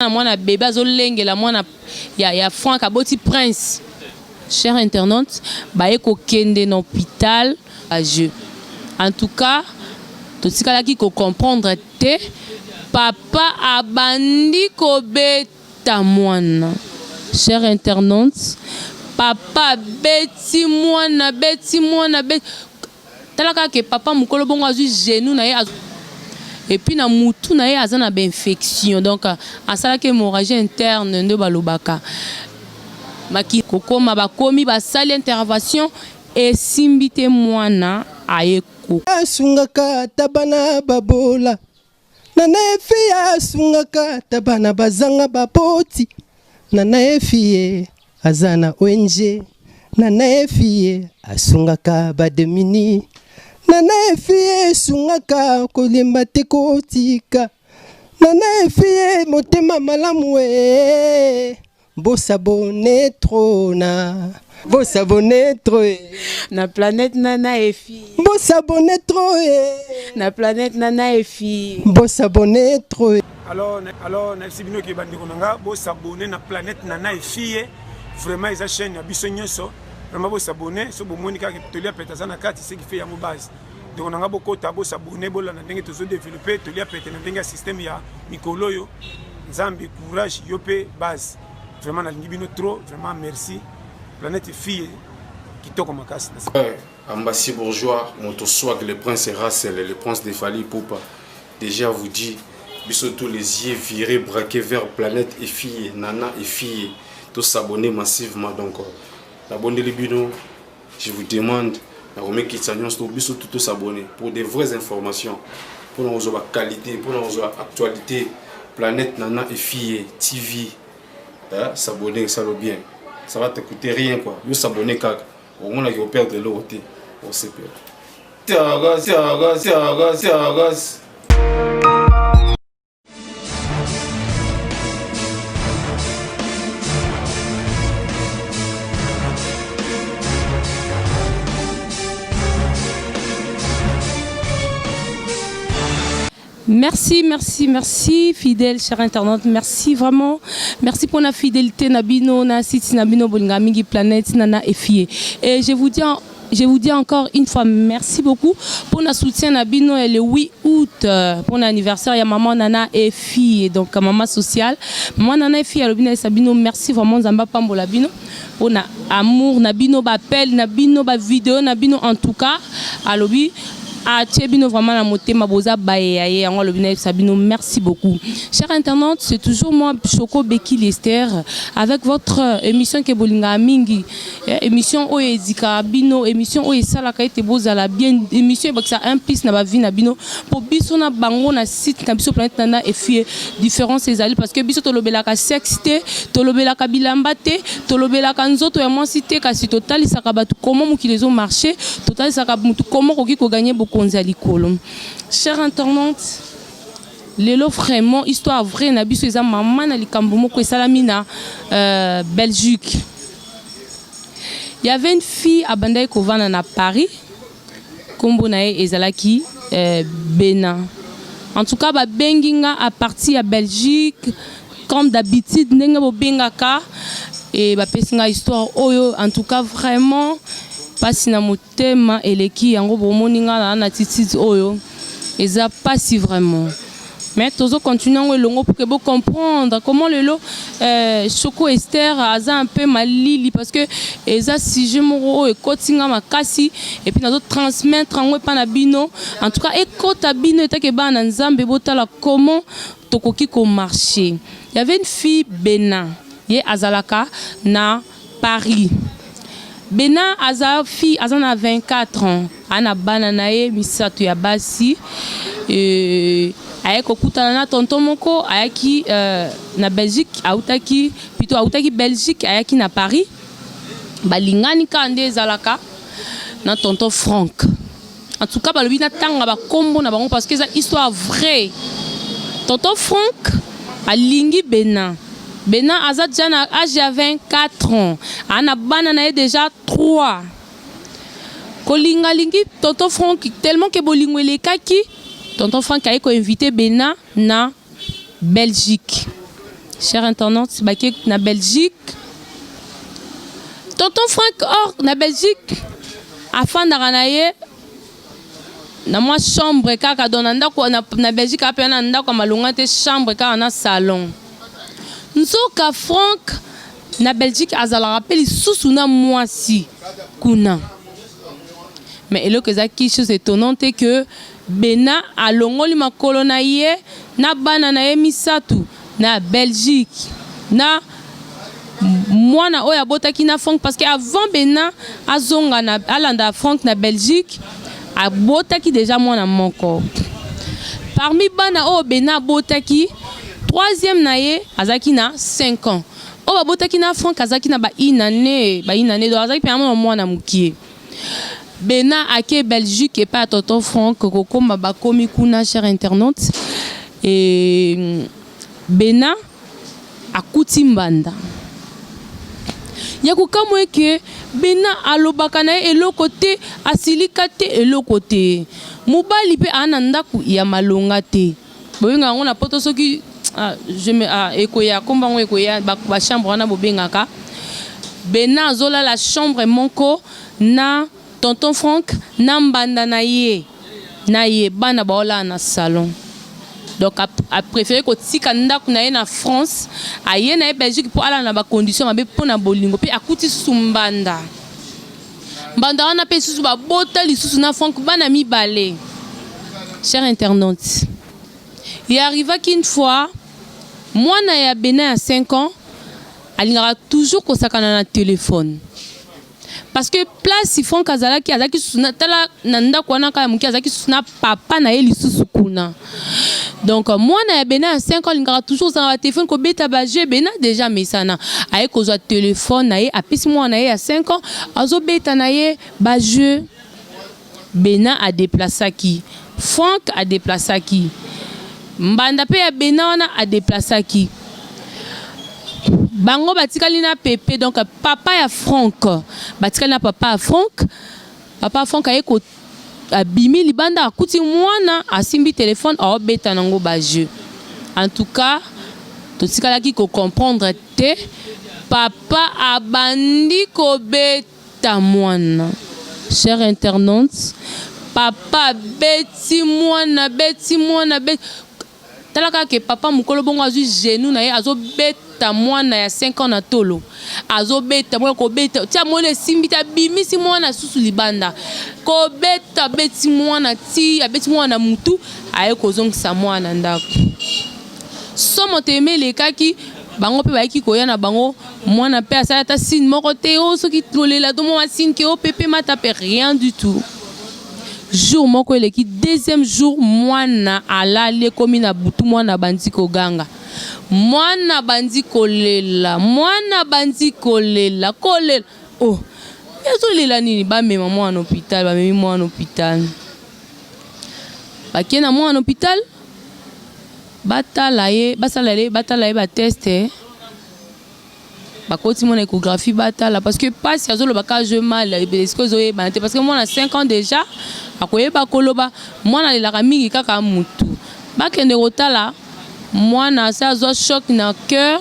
Mwana bébé azolenge la mwana ya Franck aboti prince. Chers internautes, baye ko kende dans l'hôpital à jeu. En tout cas, tout ce qui ko comprendre te papa abandi ko beta mwana. Chers internautes, papa beti mwana talaka ke papa mukolo bongo azu genou na ye et puis na mutu na ye azana ba infection donc asala ke hémorragie interne ndo balobaka maki kokoma bakomi basali intervention et simbite mwana ayeko asungaka tabana babola nana efia asungaka tabana bazanga bapoti nana efie azana ONG nana efie asungaka bademini nana efie sungaka kolemba te kotika nana efie motema malamu bosabone trop na planète nana efie bosabone trop na planète nana efie bosabone trop alors merci bino ki bandi konanga bosabone na planète nana efie vraiment eza chaîne ya biso nyonso vraiment vous s'abonner so bomoni ka tolia peta na kati ce qui fait yango base donc on a beaucoup tabo s'abonner bola na ndenge tozo développer tolia peta na ndenge système ya mikolo yo nzambi courage yope base vraiment na lingi bino trop vraiment merci planète fille kitoko makasi Ambassi bourgeois moto swag le prince Racel le prince de Fali Poupa déjà vous dit biso tous les yeux virés braqués vers planète et fille nana et fille tous s'abonner massivement donc abonnez les bino, je vous demande de tous s'abonner pour des vraies informations, pour nos qualité, pour nos actualité, planète nana et fille, TV, s'abonner, ça va bien, ça va te coûter rien quoi, vous s'abonner car au moins là vous perdre de l'eau, on sait pas. Merci, fidèles, chers internautes. Merci vraiment. Merci pour la fidélité. Nabino, na site Nabino Bolingamingi Planète, Nana et Fille. Et je vous dis encore une fois merci beaucoup pour notre soutien Nabino et le 8 août pour l'anniversaire. Il y a maman Nana et Fille, donc maman sociale. Maman Nana et Fille, Alobina et Sabino, merci vraiment Zamba Pambola Bino. On a amour, Nabino b'appel, Nabino ba vidéo, Nabino en tout cas. Alobi. Tchébino vraiment la moté Maboza Baye Sabino, merci beaucoup. Chers internautes, c'est toujours moi Choco Beki Lester avec votre émission Kebolinga Mingi, émission Oezika Bino, émission Oesala Kaite Bozala bien, émission Baksa un piste na vie na bino pour biso na bango na site na biso planète nana et fie différents ces alliés parce que biso tolobelaka sexte, tolobelaka bilambate, tolobelaka nzoto ya cité kasi total sakabatu comment mukilezo marché, total sakabatu comment ko gagner beaucoup. Chers internautes, lelo vraiment histoire vraie na biso eza maman na likambo moko esalamina Belgique. Il y avait une fille à Bandai Kovana na Paris, kombo na ezalaki Bena. En tout cas ba benginga à partir à Belgique comme d'habitude ndenge bo bengaka et ba pesinga histoire oyo en tout cas vraiment pasi na motema eleki yango bomoninga na tititi oyo eza pasi vraiment mais tozo continuer ngo longo pour que vous comprendre comment le lo Choco Esther aza un peu malili parce que eza sujet moko e kotinga makasi et puis nazo transmettre ngo pa na bino en tout cas e kota bino etake ba na nzambe botala comment tokoki ko marcher. Il y avait une fille Bena ye azalaka na Paris. Bena aza fille azana 24 ans ana bananae misato ya basi ayeko kutana na tonton moko ayaki na Belgique autaki Belgique ayaki na Paris balingani kande zalaka na tonton Franck en tout cas balobi na tanga ba kombo na bango parce que c'est histoire vraie. Tonton Franck alingi Bena Azad Jana âge 24 ans. Ana banana déjà 3. Kolinga lingi tonton Franck tellement que bolingo le kaki tonton Franck a invité Bena na Belgique. chers internautes, baki na Belgique. Tonton Frank or na Belgique afin d'aranaye na moi chambre kaka donanda ko na Belgique apena ndako malunga te chambre kaka na salon. Nzoka Frank na Belgique azala rappeli susu na mwasi kuna. Mais et le que ça qui chose étonnante est que Bena a longoli makolo na ye na bana na ye misatu na Belgique na mwana oya botaki na Frank parce que avant Bena azonga na alanda Frank na Belgique a botaki déjà mwana moko. Parmi bana o Bena botaki troisième na ye azaki na 5 ans. O botaki na Frank azaki na ba inane do azaki pe mwana mukie. Bena ake Belgique et pas tonton Frank koko mabakomi kuna cher internaute et Bena akuti mbanda yako kamwe ke Bena alobaka na eloko te asilika te eloko te mobali pe ananda ku ya malonga te bobenga ngona poto soki je me ekoya kombango ekoya ba chambre na bobengaka Bena zola la chambre monko na tonton Frank nambanda na ye bana baola na salon donc a préféré ko tika ndako na ye na France aye na Belgique pour ala na ba condition mabe pona bolingo pe akuti sumbanda mbanda wana pe susu ba bota lisusu na Frank bana mibale. Chers internautes, il arriva qu'une fois mwana ya Bena à 5 ans alingara toujours ko sakana na téléphone. Parce que place si Frank azalaki suna tala nanda kwana ka muki azalaki suna papa na eli susu kuna. Donc moi na Bena à 5 ans lingara toujours sur la téléphone ko beta ba jeu Bena déjà mesana aye ko zo téléphone na ye apesi moi na ye à 5 ans azo beta na ye ba jeu. Bena a déplacé qui Frank a déplacé qui mbanda pe ya Bena wana a déplacé qui bango batikali na Pepe donc papa ya Frank batikali na papa ya Frank ayeko abimi libanda akuti mwana asimbi téléphone a beta nango ba jeu. En tout cas totikala ki ko comprendre te papa abandi ko beta mwana. Chers internautes, papa beti mwana talaka ke papa mukolo bongo azu genou na ye azo beta mwana ya 5 ans na tolo azo beta mwana ko beta tia mole simbita bimisi mwana susu libanda ko beti mwana ti abeti mwana mutu aye kozongisa mwana ndako somo teme lekaki bango pe baiki koya na bango mwana pe asala ta signe moko te o soki tolela to mwa signe ke o pepe mata pe rien du tout. Jour moko eleki deuxième jour mwana alale komi na butu mwana bandi koganga mwana bandi kolela oh yeso lela nini ba mema mwana hôpital ba memi mwana hôpital bakie na mwana hôpital batala ye ba test bakoti mona échographie batala parce que pas si azolo baka je mal est-ce que zoye banté parce que moi na 5 ans déjà akoye bakoloba mwana lelaka mingi kaka mutu bakende kotala mwana sa zo choc na cœur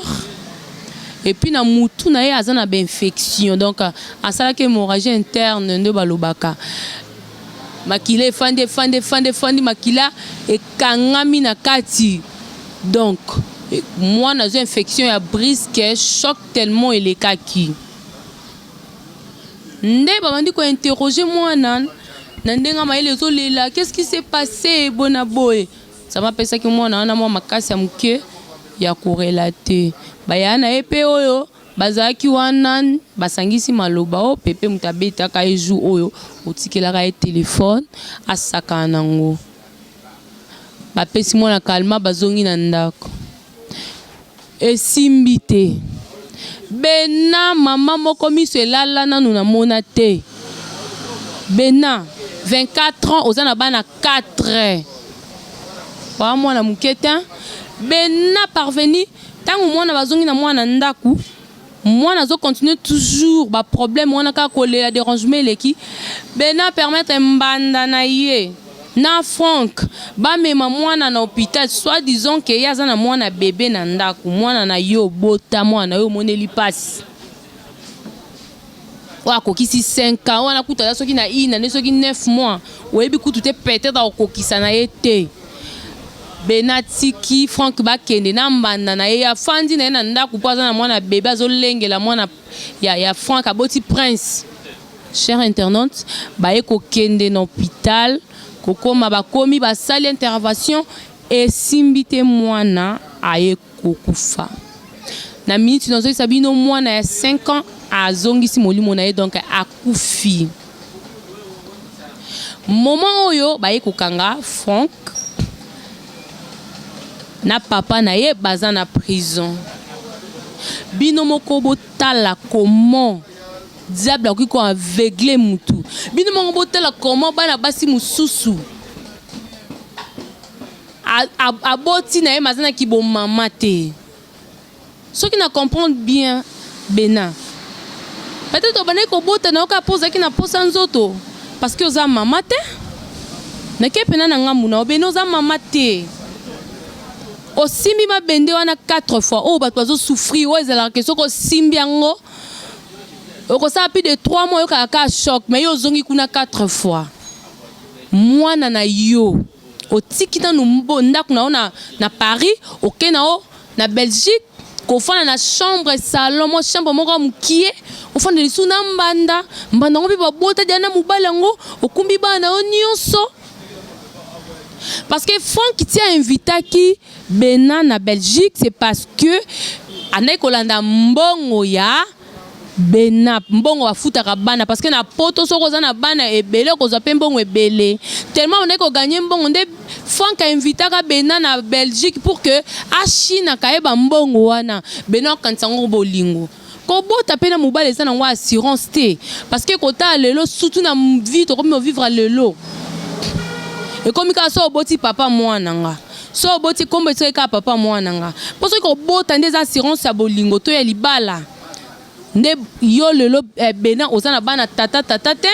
et puis na mutu na ye azana ba infection donc asala ke hémorragie interne ndo balobaka makila fande makila ekangami na kati donc moi dans une infection ya brisque choc tellement il est kaki nde babandi ko interroger moi nan ndenga maile zolela qu'est-ce qui s'est passé bona boy ça m'a pensé que moi na moi makasi ya muke ya korelater bayana epe oyo bazaki wanan basangisi maloba o pepe mutabeta ka eju oyo otikela ka téléphone asaka nango bapesi moi na kalma bazongi na ndako esimbi te Bena mama moko miso elala nanu na mona te Bena 24 ans ozana bana 4 wa mwana muketa Bena parvenu tangu mwana bazongi na mwana ndaku mwana zo continuer toujours ba problème mwana ka kolela dérangement leki Bena permettre mbanda na ye na Franck ba mema mwana na hôpital soit disons que yaza na mwana bébé na ndako mwana na yo bota mwana yo moneli passe wa kokisi 5 ans wana kuta soki na ina ne soki 9 mois oyebi kutu te peut-être okokisa na yete benatiki Franck bakende na mbanda na ye afandi na ye na ndako po aza na mwana bébé azolengela mwana ya Franck aboti prince. Chers internautes, baye kokende na hôpital kokoma bakomi basali intervention et simbite mwana aye kokufa na minute nazo sabino mwana ya 5 ans azongisi molimo na ye donc akufi. Moment oyo baye kokanga Franck na papa na ye baza na prison. Bino moko botala comment diable akiko aveugle mutu. Bino moko botala comment bana basi mususu aboti na ye mazana ki bo mama te. Ceux qui ne comprennent bien Bena peut-être bana ko bota na ka posa ki na posa nzoto parce que oza mama te na ke pena na ngamu na obeno oza mama te. Osimbi ma bende wana 4 fois. Oh, bato bazo souffrir. Oh, ils ont la question que simbi ango. Oko ça plus de 3 mois yo ka choc mais yo zongi kuna 4 fois. Mwana na yo. O tiki na numbo ndako na Paris, OK na o na Belgique, ko fana na chambre salon, mo chambre moko mukie, o fana lisu na mbanda ngo bi babota diana mubala ngo, okumbi bana o nyonso. Parce que Franck qui t'a invité qui Bena na Belgique, c'est parce que anayi kolanda mbongo ya Bena mbongo wa futaka bana parce que na poto soko za na bana ebele kozwa pe mbongo ebele tellement on est ko gagner mbongo nde Franck a invité ka Bena na Belgique pour que a Chine ka eba mbongo wana Bena kantango bolingo ko bota pe na mobile za na wa assurance te parce que kota lelo surtout na vie to comme vivre lelo et comme ka so boti papa mwana nga so boti kombe to ka papa mwana nga parce que ko bota des assurance ya bolingo to ya libala nde yo lelo Bena ozana bana tata te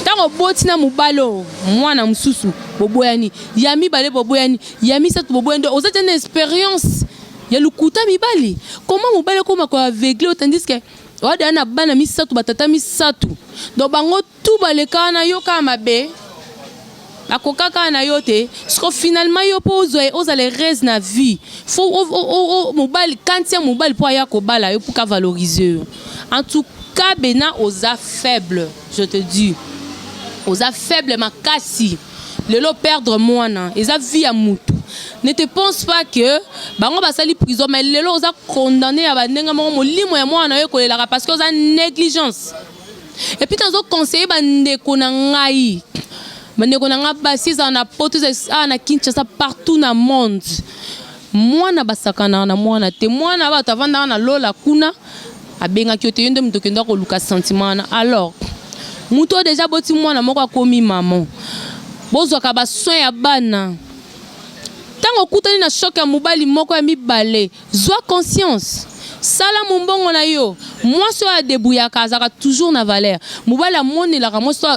tango boti na mubalo mwana mususu boboyani yami bale boboyani yami satu boboyani ozate une expérience ya lukuta mibali comment mubale koma ko aveugle tandis que wada na bana misatu batata misatu do bango tout baleka na yo ka mabe akokaka na yo te parce finalement yo po oza les restes na vie faut mobile quand tiens mobile pour ya ko bala yo pour ka valoriser en tout cas Bena oza faible je te dis oza faible makasi lelo perdre mwana eza vie ya mutu ne te pense pas que bango basali prison mais lelo oza condamné à bandenga molimo ya mwana yo kolela parce que oza négligence et puis dans conseiller bandeko na ngai bandeko na nga basi za na poto za na Kinshasa partout na monde mwana basakana na mwana te mwana ba tavanda na lola kuna abenga kyote yende muto kenda ko luka sentiment alors muto déjà boti mwana moko akomi maman bozwa ka ba soin ya bana tango kutani na choc ya mobali moko ya mibale zwa conscience sala mumbongo na yo moi so a débrouiller kazaka toujours na valeur mobali a moni la moi so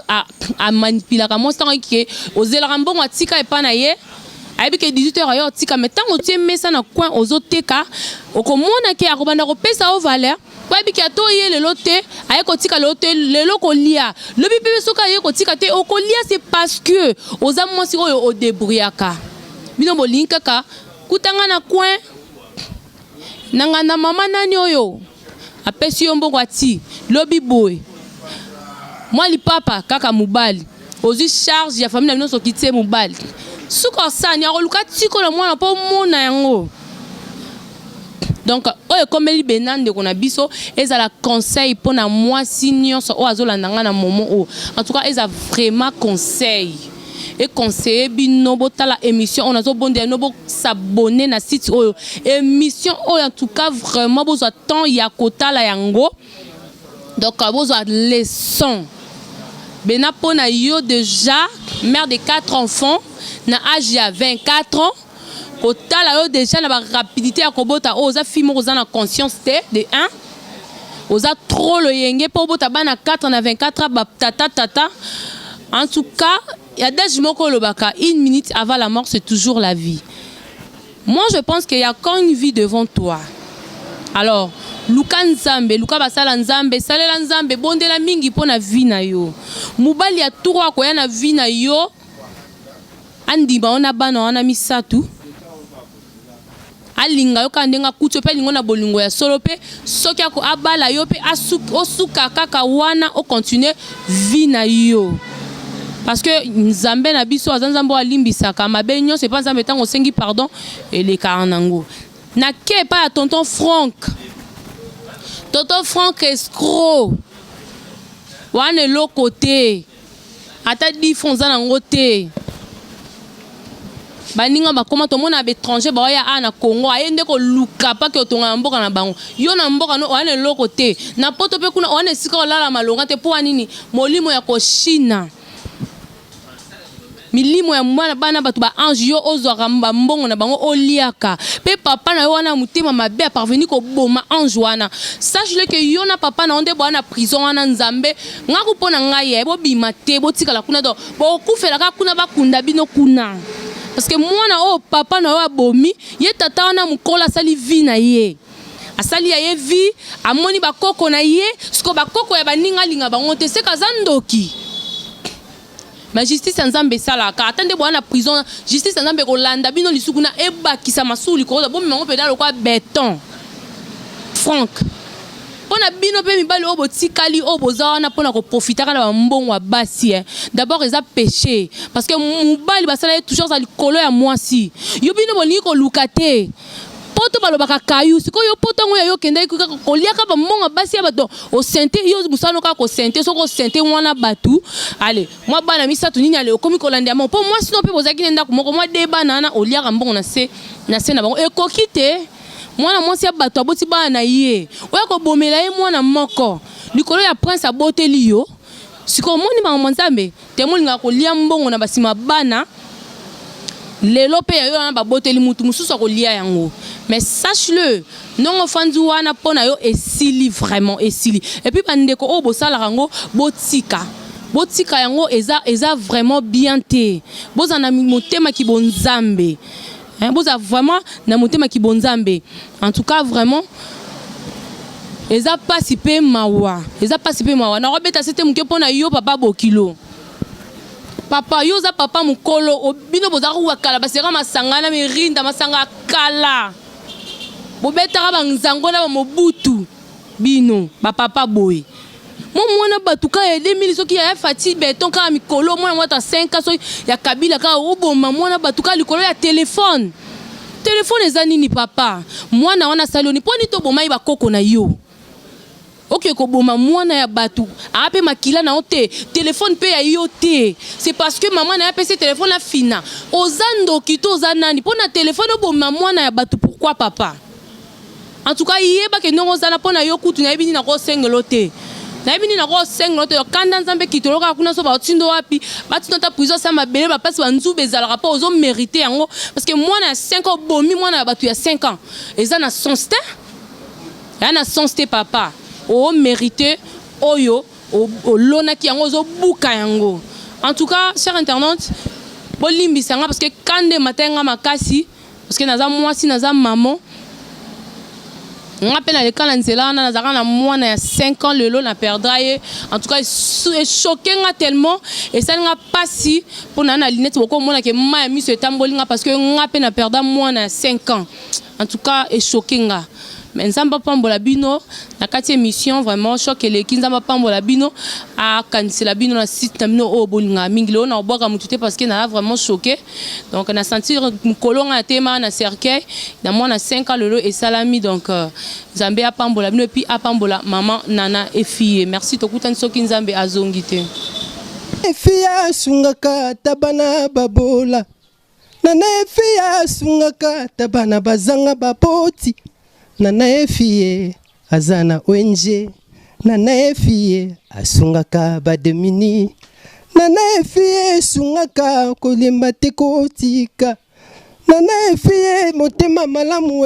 a manipuler ka moi so ki ozela mbongo atika epa na ye aibi ke 18h yo tika mais tango tu mesa na coin ozoteka okomona ke akobanda ko pesa o valeur aibi ke to ye le lote aye ko tika lote le lokolia le bibi soka ye ko tika te okolia c'est parce que oza moi si oyo o débrouiller ka bino bolinka ka kutanga na coin nangana mama nani oyo apesi yo mbongo ati lobi boy moi li papa kaka mubali ozi charge ya famille na bino so kitie mubali suko sani akoluka tiko na mwana po mona yango donc oyo komeli Bena ndeko na biso ezala conseil pour na mwasi nyonso o azolanda nga na moment o en tout cas eza vraiment conseil et conseiller bino botala émission on a zo bonde no bo s'abonner na site oyo émission oyo en tout cas vraiment besoin temps ya kotala yango donc besoin leçon Bena pona yo déjà mère de 4 enfants na âge ya 24 ans kotala yo déjà na ba rapidité ya kobota oza fimo oza na conscience de 1 oza trop le yenge po bota bana 4 na 24 ba tata en tout cas il y a des gens qui disent 1 minute avant la mort, c'est toujours la vie. Moi, je pense qu'il y a encore une vie devant toi. Alors, Luka Nzambe, Luka basala Nzambe, salela Nzambe, bondela mingi po na vie na yo. Mubali ya turwa ko ya na vie na yo. Andima ona bana ona misatu. Alinga yo kandenga kucho pe lingo na bolingo ya solo pe soki ako abala yo pe osuka kaka wana o continuer vie na yo. Parce que Nzambe na biso azanzambo alimbisaka mabe nyo c'est pas Nzambe tango sengi pardon et les karanango. Na ke pa tonton Franck. Tonton Franck escroc. Wane lo côté. Ata di fonza nango te. Baninga bakoma to mona étranger ba ya na Congo ayende ko luka pa ke tonga mboka na bango. Yo na mboka no wane lo côté. Na poto pe kuna wane sika lala malonga te po anini molimo ya ko China. Milimo ya mwana bana batu ba ange yo ozwaka mbongo na bango oliaka pe papa na yo wana mutema mabe parvenir ko boma ange wana sache-le que yo na papa na onde bwana prison wana Nzambe ngaku pona ngai bo bima te bo tikala kuna do bo kufela ka kuna bakunda bino kuna parce que mwana o papa na yo abomi ye tata wana mukola sali vie na ye asali ya ye vie amoni bakoko na ye siko bakoko ya baninga linga bango te se kazandoki. Mais justice Nzambe sala ka attendez bwana prison justice Nzambe ko landa bino lisukuna eba kisa masuli ko bo mimango pedalo kwa béton Franck pona bino pe mibali obo tikali obo zawana pona ko profiter na mbongo wa basi d'abord ils a péché parce que mubali basala toujours za likolo ya mwasi yo bino boni ko lukate poto balobaka kayu siko yo poto ngo yo kenda ko liaka ba mbongo basi ya bato o sente yo musano ka ko sente soko sente wana batu allez moi bana misatu nini ale okomi ko landia mo po moi sino pe bozaki nenda ko moko moi de banana o liaka mbongo na se na bango e kokite mwana mwasi ya bato aboti bana ye oya ko bomela ye mwana moko likolo ya prince aboteli yo siko moni ba Nzambe te molinga ko lia mbongo na basima bana lelo pe yo na ba boteli mutu mususu ko lia yango. Mais sache-le, non offendu wana pona yo esili vraiment esili. Et puis bandeko o bosala rango botika. Botika yango eza vraiment bien te. Boza na motema ki bonzambe. Boza vraiment na motema ki bonzambe. En tout cas vraiment eza pasipe mawa. Eza pasipe mawa. Na robeta sete muke pona yo papa bokilo. Papa yo za papa mukolo obino boza ruwa kala basera masangana mirinda masanga kala. Bobetaka banzango na mobutu bino ba papa boy mo mwana batuka ya 2000 soki ya fati beton ka mikolo mwana mwata 5 so ya kabila ka oboma mwana batuka likolo ya telefone ezanini papa mwana wana saloni poni to bomai ba koko na yo OK ko boma mwana ya batu ape makila na ote telefone pe ya yo te c'est parce que maman na pese telefone na fina ozando kito zanani pona telefone oboma mwana ya batu pourquoi papa. En tout cas, yeba ke ndongo zala pona yo kutu na yebini na ko sengelo te. Na yebini na ko sengelo te kanda Nzambe kitoloka kuna so ba otindo wapi batindo ta prison sa mabele ba passe banzube zala rapport aux hommes mérité yango parce que moi na 5 ans bomi moi na batu ya 5 ans. Eza na sonsté. Ya na sonsté papa. O mérité oyo o lona ki yango zo buka yango. En tout cas, chers internautes, bolimbi sanga parce que kande matenga makasi parce que naza mwasi naza maman on appelle à l'école Nzela, on a moins de 5 ans, le lot n'a perdu. En tout cas, c'est choqué tellement. Et ça n'a pas si pour la lunette, beaucoup moins que moi, mis ce tambolinga parce que on a peine à perdre moins de 5 ans. En tout cas, c'est choqué. Mais Nzamba Pambola Bino, la 4e émission, vraiment, choqué les Kinzamba Pambola Bino, à Kansela Bino, la site Namino au Bolinga, Minglo, on a boire à Moutouté parce qu'il a vraiment choqué. Donc, on a senti un colon à Théma, on a cercueil, dans moi, on a 5 ans, le et salami, donc, Zambé à Pambola Bino, et puis à Pambola, maman, nana et fille. Merci, Tokutan Sokin Zambé à Zongité. Fia sungaka tabana babola, nana fia sungaka tabana bazanga baboti. Nana efie azana ONG nana efie asungaka bademini nana efie sungaka kolemba te kotika nana efie motema malamu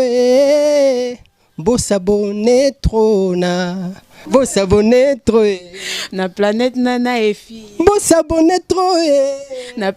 bosa bone trona Vous s'abonnez trop. Na planète Nana et fille. Vous s'abonnez trop. Na